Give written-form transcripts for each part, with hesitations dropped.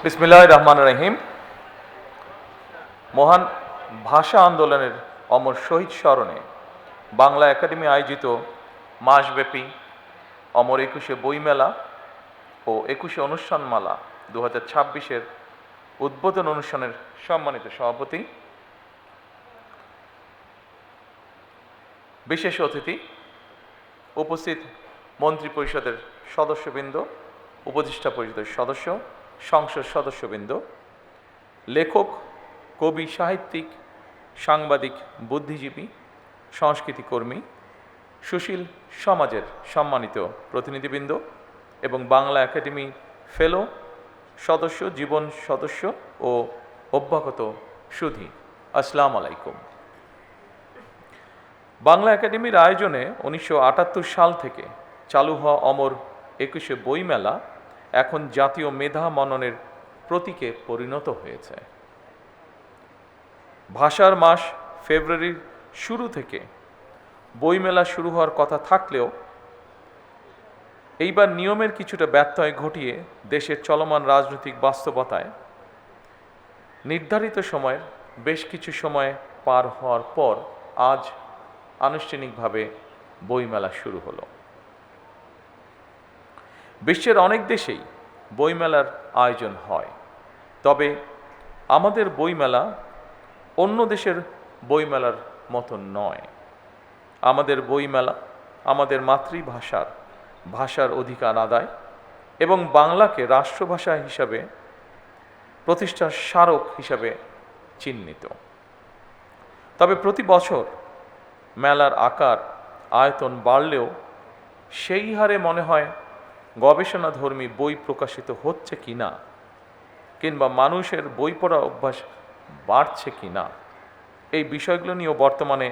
বিসমিল্লাহির রহমানির রহিম। মহান ভাষা আন্দোলনের অমর শহীদ স্মরণে বাংলা একাডেমি আয়োজিত মাসব্যাপী অমর ২১শে বইমেলা ও ২১শে অনুষ্ঠানমালা ২০২৬-এর উদ্বোধন অনুষ্ঠানের সম্মানিত সভাপতি, বিশেষ অতিথি, উপস্থিত মন্ত্রী পরিষদের সদস্যবৃন্দ, উপদেষ্টা পরিষদের সদস্য, সংসদ সদস্যবৃন্দ, লেখক, কবি, সাহিত্যিক, সাংবাদিক, বুদ্ধিজীবী, সংস্কৃতি কর্মী, সুশীল সমাজের সম্মানিত প্রতিনিধিবৃন্দ এবং বাংলা একাডেমি ফেলো সদস্য, জীবন সদস্য ও অভ্যাগত সুধী, আসসালামু আলাইকুম। বাংলা একাডেমির আয়োজনে ১৯৭৮ সাল থেকে চালু হওয়া অমর ২১শে বইমেলা এখন জাতীয় মেধা মননের প্রতীকে পরিণত হয়েছে। ভাষার মাস ফেব্রুয়ারির শুরু থেকে বইমেলা শুরু হওয়ার কথা থাকলেও এইবার নিয়মের কিছুটা ব্যত্যয় ঘটিয়ে দেশের চলমান রাজনৈতিক বাস্তবতায় নির্ধারিত সময়ের বেশ কিছু সময় পার হওয়ার পর আজ আনুষ্ঠানিকভাবে বইমেলা শুরু হলো। বিশ্বের অনেক দেশেই বইমেলার আয়োজন হয়, তবে আমাদের বইমেলা অন্য দেশের বইমেলার মতো নয়। আমাদের বইমেলা আমাদের ভাষার অধিকার আদায় এবং বাংলাকে রাষ্ট্রভাষা হিসাবে প্রতিষ্ঠার স্মারক হিসাবে চিহ্নিত। তবে প্রতি বছর মেলার আকার আয়তন বাড়লেও সেই হারে মনে হয় গবেষণাধর্মী বই প্রকাশিত হচ্ছে কিনা, কিংবা মানুষের বই পড়া অভ্যাস বাড়ছে কিনা, এই বিষয়গুলো নিয়েও বর্তমানে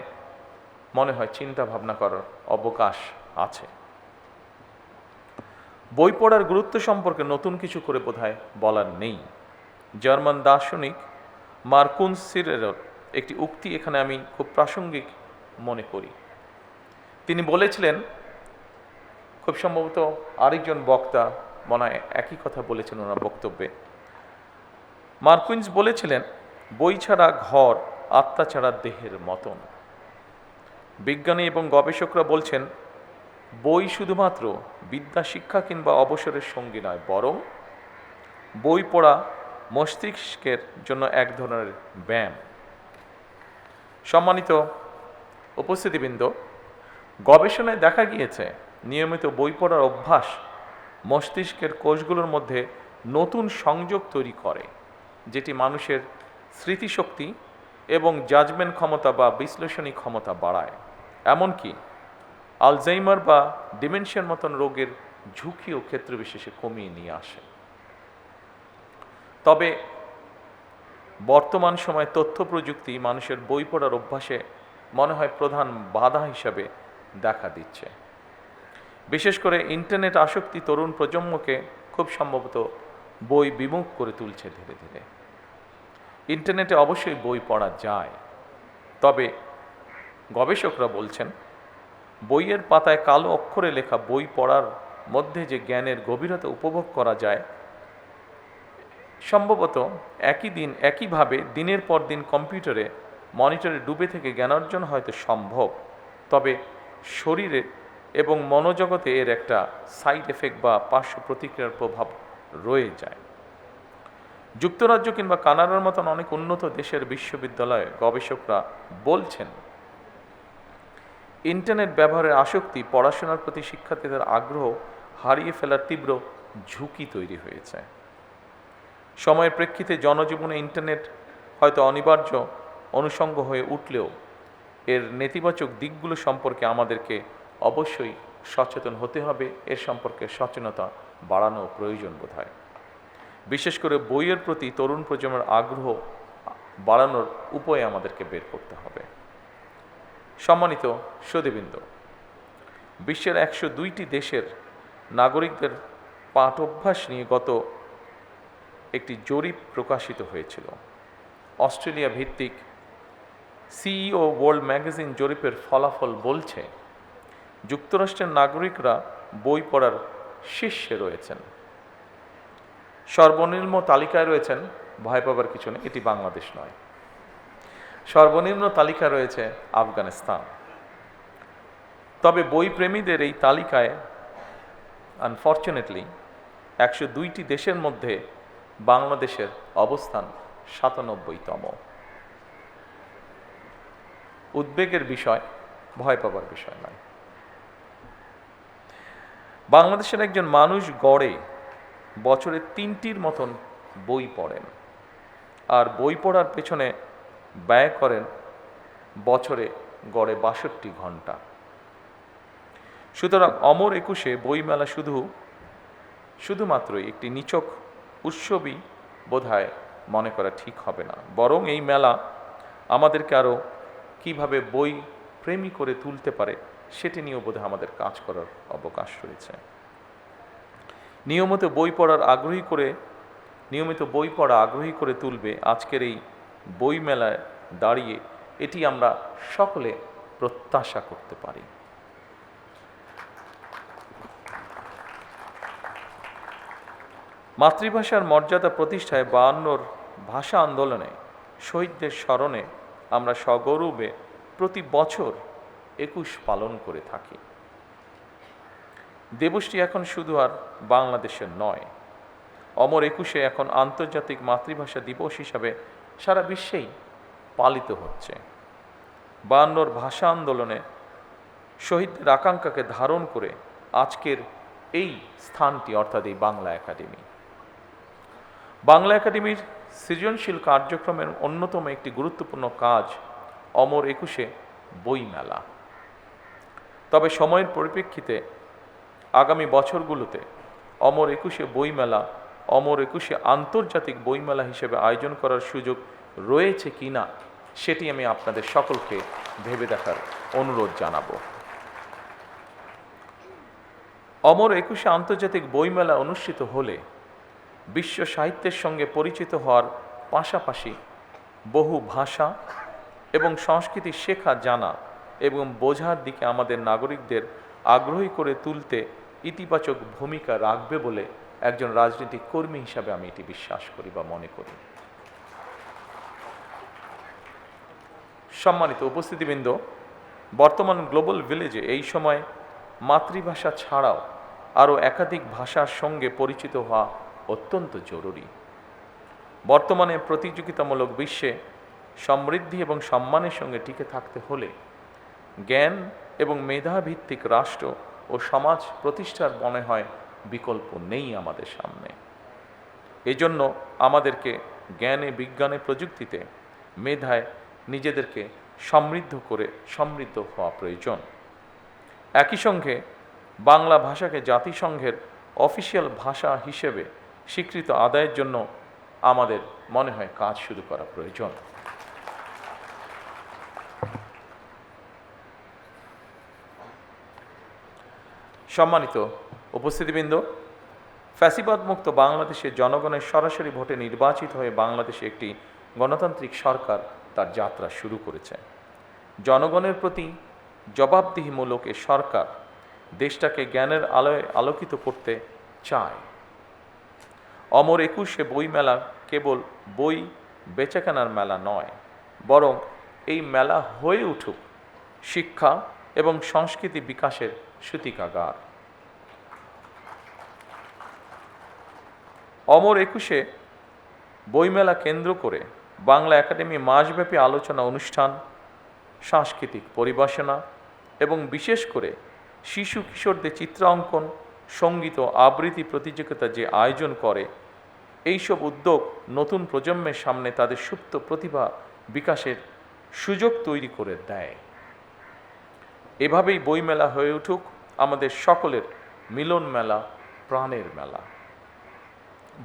মনে হয় চিন্তা ভাবনা করার অবকাশ আছে। বই পড়ার গুরুত্ব সম্পর্কে নতুন কিছু করে বোধহয় বলার নেই। জার্মান দার্শনিক মার্কুস সিরেরের একটি উক্তি এখানে আমি খুব প্রাসঙ্গিক মনে করি। তিনি বলেছিলেন, খুব সম্ভবত আরেকজন বক্তা মনে হয় একই কথা বলেছেন ওনার বক্তব্যে। মার্কুইন্স বলেছিলেন, বই ছাড়া ঘর আত্মা ছাড়া দেহের মতন। বিজ্ঞানী এবং গবেষকরা বলছেন, বই শুধুমাত্র বিদ্যা শিক্ষা কিংবা অবসরের সঙ্গী নয়, বরং বই পড়া মস্তিষ্কের জন্য এক ধরনের ব্যায়াম। সম্মানিত উপস্থিতিবৃন্দ, গবেষণায় দেখা গিয়েছে নিয়মিত বই পড়ার অভ্যাস মস্তিষ্কের কোষগুলোর মধ্যে নতুন সংযোগ তৈরি করে, যেটি মানুষের স্মৃতিশক্তি এবং জাজমেন্ট ক্ষমতা বা বিশ্লেষণী ক্ষমতা বাড়ায়, এমনকি আলজাইমার বা ডিমেনশিয়ার মতন রোগের ঝুঁকিও ক্ষেত্রবিশেষে কমিয়ে নিয়ে আসে। তবে বর্তমান সময়ে তথ্য প্রযুক্তি মানুষের বই পড়ার অভ্যাসে মনে হয় প্রধান বাধা হিসাবে দেখা দিচ্ছে। বিশেষ করে ইন্টারনেট আসক্তি তরুণ প্রজন্মকে খুব সম্ভবত বই বিমুখ করে তুলছে ধীরে ধীরে। ইন্টারনেটে অবশ্যই বই পড়া যায়, তবে গবেষকরা বলছেন, বইয়ের পাতায় কালো অক্ষরে লেখা বই পড়ার মধ্যে যে জ্ঞানের গভীরতা উপভোগ করা যায়, সম্ভবত একইভাবে দিনের পর দিন কম্পিউটারে মনিটরে ডুবে থেকে জ্ঞান অর্জন হয়তো সম্ভব, তবে শরীরে এবং মনোজগতে এর একটা সাইড এফেক্ট বা পার্শ্ব প্রতিক্রিয়ার প্রভাব রয়ে যায়। যুক্তরাজ্য কিংবা কানাডার মতন অনেক উন্নত দেশের বিশ্ববিদ্যালয়ে গবেষকরা বলছেন, ইন্টারনেট ব্যবহারের আসক্তি পড়াশোনার প্রতি শিক্ষার্থীদের আগ্রহ হারিয়ে ফেলার তীব্র ঝুঁকি তৈরি হয়েছে। সময়ের প্রেক্ষিতে জনজীবনে ইন্টারনেট হয়তো অনিবার্য অনুষঙ্গ হয়ে উঠলেও এর নেতিবাচক দিকগুলো সম্পর্কে আমাদেরকে অবশ্যই সচেতন হতে হবে। এর সম্পর্কে সচেতনতা বাড়ানো প্রয়োজন বোধহয়। বিশেষ করে বইয়ের প্রতি তরুণ প্রজন্মের আগ্রহ বাড়ানোর উপায় আমাদেরকে বের করতে হবে। সম্মানিত সুধীবৃন্দ, বিশ্বের ১০২টি দেশের নাগরিকদের পাঠ অভ্যাস নিয়ে গত একটি জরিপ প্রকাশিত হয়েছিল। অস্ট্রেলিয়া ভিত্তিক সিইও ওয়ার্ল্ড ম্যাগাজিন জরিপের ফলাফল বলছে, যুক্তরাষ্ট্রের নাগরিকরা বই পড়ার শীর্ষে রয়েছেন। সর্বনিম্ন তালিকায় রয়েছেন, ভয় পাবার কিছু নেই, এটি বাংলাদেশ নয়, সর্বনিম্ন তালিকায় রয়েছে আফগানিস্তান। তবে বই প্রেমীদের এই তালিকায় আনফর্চুনেটলি 102টি দেশের মধ্যে বাংলাদেশের অবস্থান 97তম। উদ্বেগের বিষয়, ভয় পাবার বিষয় নয়। বাংলাদেশের একজন মানুষ গড়ে বছরে 3টির মতন বই পড়েন, আর বই পড়ার পেছনে ব্যয় করেন বছরে গড়ে 62 ঘন্টা। সুতরাং অমর একুশে বইমেলা শুধুমাত্র একটি নিছক উৎসবই বোধহয় মনে করা ঠিক হবে না, বরং এই মেলা আমাদেরকে আরও কীভাবে বই প্রেমী করে তুলতে পারে সেটি নিয়েও বোধহয় আমাদের কাজ করার অবকাশ রয়েছে। নিয়মিত বই পড়া আগ্রহী করে তুলবে আজকের এই বই মেলায় দাঁড়িয়ে, এটি আমরা সকলে প্রত্যাশা করতে পারি। মাতৃভাষার মর্যাদা প্রতিষ্ঠায় 52 ভাষা আন্দোলনে শহীদদের স্মরণে আমরা সগৌরবে প্রতি বছর 21 পালন করে থাকি। দিবসটি এখন শুধু আর বাংলাদেশের নয়, অমর একুশে এখন আন্তর্জাতিক মাতৃভাষা দিবস হিসাবে সারা বিশ্বেই পালিত হচ্ছে। 52 ভাষা আন্দোলনে শহীদদের আকাঙ্ক্ষাকে ধারণ করে আজকের এই স্থানটি, অর্থাৎ এই বাংলা একাডেমি। বাংলা একাডেমির সৃজনশীল কার্যক্রমের অন্যতম একটি গুরুত্বপূর্ণ কাজ অমর একুশে বইমেলা। তবে সময়ের পরিপ্রেক্ষিতে আগামী বছরগুলোতে অমর একুশে বইমেলা অমর একুশে আন্তর্জাতিক বইমেলা হিসেবে আয়োজন করার সুযোগ রয়েছে কিনা সেটি আমি আপনাদের সকলকে ভেবে দেখার অনুরোধ জানাবো। অমর একুশে আন্তর্জাতিক বইমেলা অনুষ্ঠিত হলে বিশ্ব সাহিত্যের সঙ্গে পরিচিত হওয়ার পাশাপাশি বহু ভাষা এবং সংস্কৃতি শেখা, জানা এবং বোঝার দিকে আমাদের নাগরিকদের আগ্রহী করে তুলতে ইতিবাচক ভূমিকা রাখবে বলে একজন রাজনৈতিক কর্মী হিসাবে আমি এটি বিশ্বাস করি বা মনে করি। সম্মানিত উপস্থিতিবৃন্দ, বর্তমান গ্লোবাল ভিলেজে এই সময় মাতৃভাষা ছাড়াও আরও একাধিক ভাষার সঙ্গে পরিচিত হওয়া অত্যন্ত জরুরি। বর্তমানে প্রতিযোগিতামূলক বিশ্বে সমৃদ্ধি এবং সম্মানের সঙ্গে টিকে থাকতে হলে জ্ঞান এবং মেধাভিত্তিক রাষ্ট্র ও সমাজ প্রতিষ্ঠার মনে হয় বিকল্প নেই আমাদের সামনে। এজন্য আমাদেরকে জ্ঞানে, বিজ্ঞানে, প্রযুক্তিতে, মেধায় নিজেদেরকে সমৃদ্ধ হওয়া প্রয়োজন। একই সঙ্গে বাংলা ভাষাকে জাতিসংঘের অফিসিয়াল ভাষা হিসেবে স্বীকৃত আদায়ের জন্য আমাদের মনে হয় কাজ শুরু করা প্রয়োজন। সম্মানিত উপস্থিতিবৃন্দ, ফ্যাসিবাদ মুক্ত বাংলাদেশে জনগণের সরাসরি ভোটে নির্বাচিত হয়ে বাংলাদেশে একটি গণতান্ত্রিক সরকার তার যাত্রা শুরু করেছে। জনগণের প্রতি জবাবদিহিমূলক এ সরকার দেশটাকে জ্ঞানের আলোয় আলোকিত করতে চায়। অমর একুশে বইমেলা কেবল বই বেচাকেনার মেলা নয়, বরং এই মেলা হয়ে উঠুক শিক্ষা এবং সংস্কৃতি বিকাশের সূতিকাগার। অমর একুশে বইমেলা কেন্দ্র করে বাংলা একাডেমি মাসব্যাপী আলোচনা অনুষ্ঠান, সাংস্কৃতিক পরিবেশনা এবং বিশেষ করে শিশু কিশোরদের চিত্রাঙ্কন, সঙ্গীত ও আবৃত্তি প্রতিযোগিতা যে আয়োজন করে, এইসব উদ্যোগ নতুন প্রজন্মের সামনে তাদের সুপ্ত প্রতিভা বিকাশের সুযোগ তৈরি করে দেয়। এভাবেই বইমেলা হয়ে উঠুক আমাদের সকলের মিলন মেলা, প্রাণের মেলা।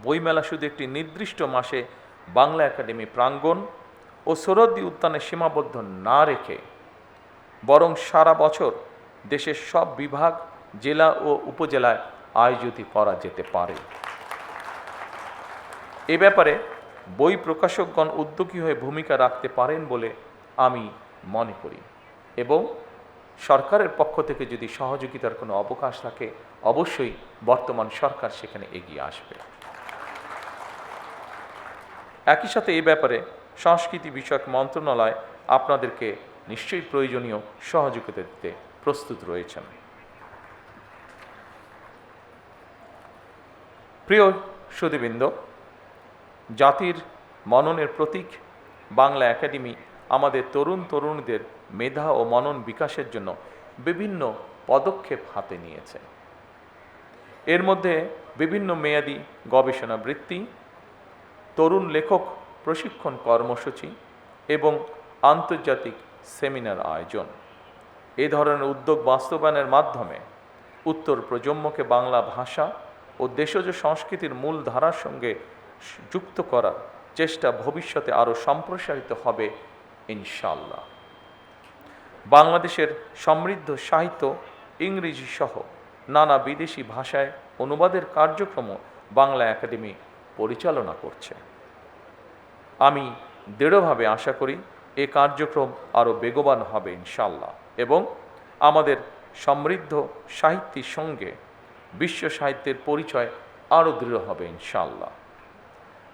বইমেলা শুধু একটি নির্দিষ্ট মাসে বাংলা একাডেমি প্রাঙ্গণ ও সোহরাওয়ার্দী উদ্যানে সীমাবদ্ধ না রেখে বরং সারা বছর দেশের সব বিভাগ, জেলা ও উপজেলায় আয়োজিত করা যেতে পারে। এ ব্যাপারে বই প্রকাশকগণ উদ্যোগী হয়ে ভূমিকা রাখতে পারেন বলে আমি মনে করি এবং সরকারের পক্ষ থেকে যদি সহযোগিতার কোনো অবকাশ থাকে, অবশ্যই বর্তমান সরকার সেখানে এগিয়ে আসবে। একই সাথে এই ব্যাপারে সংস্কৃতি বিষয়ক মন্ত্রণালয় আপনাদেরকে নিশ্চয়ই প্রয়োজনীয় সহযোগিতা দিতে প্রস্তুত রয়েছেন। প্রিয় সুধীবৃন্দ, জাতির মননের প্রতীক বাংলা একাডেমি আমাদের তরুণদের মেধা ও মনন বিকাশের জন্য বিভিন্ন পদক্ষেপ হাতে নিয়েছে। এর মধ্যে বিভিন্ন মেয়াদী গবেষণা বৃত্তি, তরুণ লেখক প্রশিক্ষণ কর্মসূচি এবং আন্তর্জাতিক সেমিনার আয়োজন। এ ধরনের উদ্যোগ বাস্তবায়নের মাধ্যমে উত্তর প্রজন্মকে বাংলা ভাষা ও দেশজ সংস্কৃতির মূল ধারার সঙ্গে যুক্ত করার চেষ্টা ভবিষ্যতে আরও সম্প্রসারিত হবে ইনশাআল্লাহ। বাংলাদেশের সমৃদ্ধ সাহিত্য ইংরেজি সহ নানা বিদেশি ভাষায় অনুবাদের কার্যক্রম বাংলা একাডেমি পরিচালনা করছে। আমি দৃঢ়ভাবে আশা করি এ কার্যক্রম আরও বেগবান হবে ইনশাআল্লাহ এবং আমাদের সমৃদ্ধ সাহিত্যের সঙ্গে বিশ্ব সাহিত্যের পরিচয় আরও দৃঢ় হবে ইনশাআল্লাহ।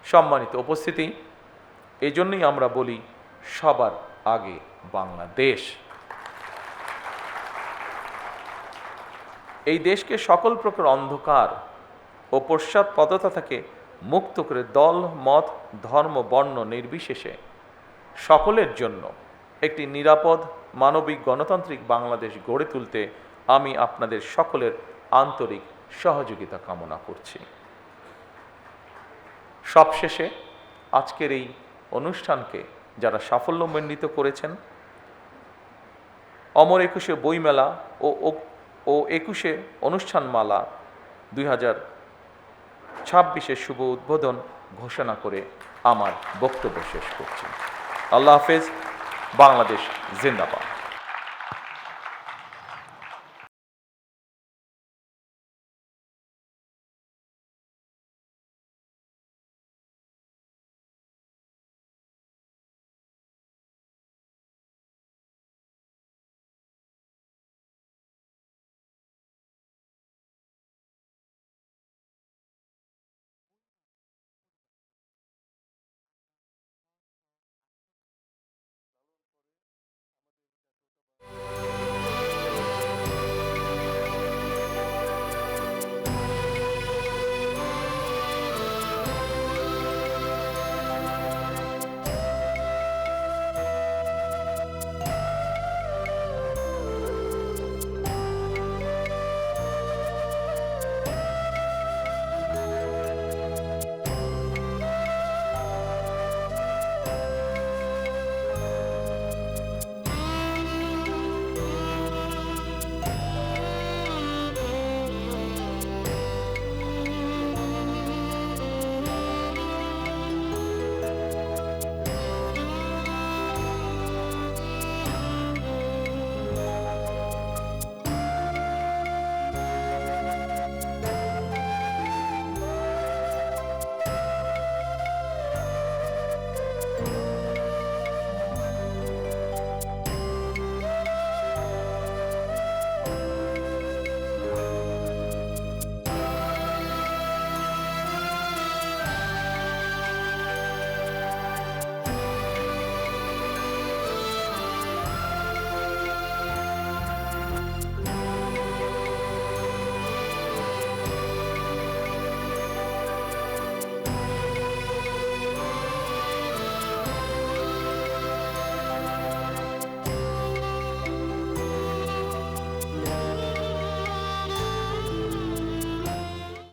সম্মানিত উপস্থিতি, এজন্যই আমরা বলি সবার আগে বাংলাদেশ। এই দেশকে সকল প্রকার অন্ধকার ও পশ্চাৎপদতা থেকে মুক্ত করে দল, মত, ধর্ম, বর্ণ নির্বিশেষে সকলের জন্য একটি নিরাপদ, মানবিক, গণতান্ত্রিক বাংলাদেশ গড়ে তুলতে আমি আপনাদের সকলের আন্তরিক সহযোগিতা কামনা করছি। সবশেষে আজকের এই অনুষ্ঠানকে যারা সাফল্যমণ্ডিত করেছেন, অমর একুশে বইমেলা ও 21শে অনুষ্ঠানমালা 2026-এর শুভ উদ্বোধন ঘোষণা করে আমার বক্তব্য শেষ করছি। আল্লাহ হাফেজ। বাংলাদেশ জিন্দাবাদ।